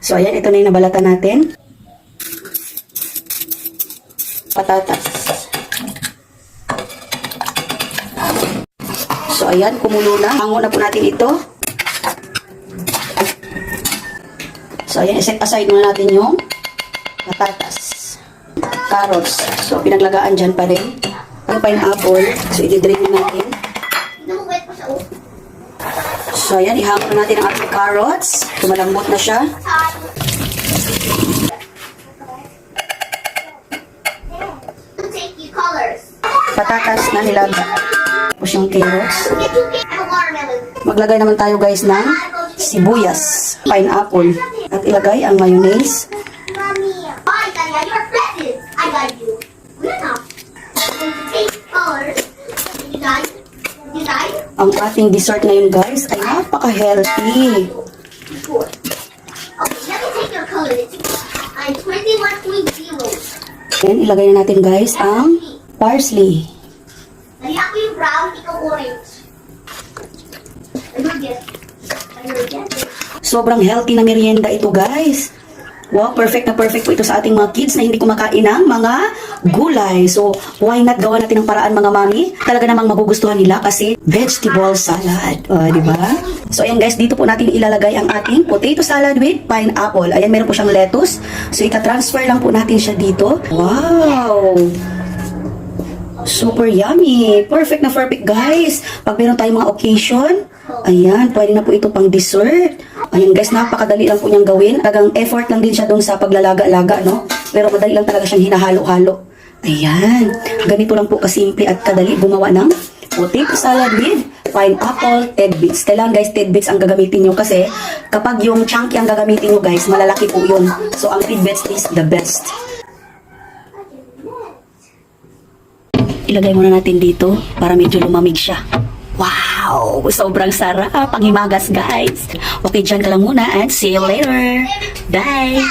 So, ayan, ito na yung nabalatan natin. Patatas. So, ayan, kumulo na. Hango na po natin ito. So, ayan, set aside muna natin yung patatas. Carrots. So, pinaglagaan dyan pa rin. Ang pineapple. So, i-drain natin. So, ayan, ihango na natin ang ating carrots. Tumalambot na siya. Patatas na nilaga. Tapos yung carrots. Maglagay naman tayo guys ng sibuyas, pineapple. At ilagay ang mayonnaise. Ang ating dessert ngayon guys ay napaka-healthy. Then ilagay na natin guys ang parsley. Ako yung brown, ikaw orange. Sobrang healthy na merienda ito guys. Wow, perfect na perfect po ito sa ating mga kids na hindi kumakain ng mga gulay. So, why not gawa natin ng paraan mga mami? Talaga namang magugustuhan nila kasi vegetable salad. Di ba? So, ayan guys, dito po natin ilalagay ang ating potato salad with pineapple. Ayan, meron po siyang lettuce. So, ita-transfer lang po natin siya dito. Wow! Super yummy. Perfect na perfect, guys. Pag meron tayong mga occasion, ayan, pwede na po ito pang dessert. Ayan, guys, napakadali lang po niyang gawin. Talagang effort lang din siya doon sa paglalaga-laga, no? Pero madali lang talaga siyang hinahalo-halo. Ayan. Ganito lang po kasimple at kadali gumawa ng potato salad with pineapple tidbits. Kailangan, guys, tidbits ang gagamitin nyo kasi kapag yung chunky ang gagamitin nyo, guys, malalaki po yun. So, ang tidbits is the best. Ilagay muna natin dito para medyo lumamig siya. Wow! Sobrang sarap. Panghimagas, guys. Okay, dyan ka lang muna and see you later. Bye!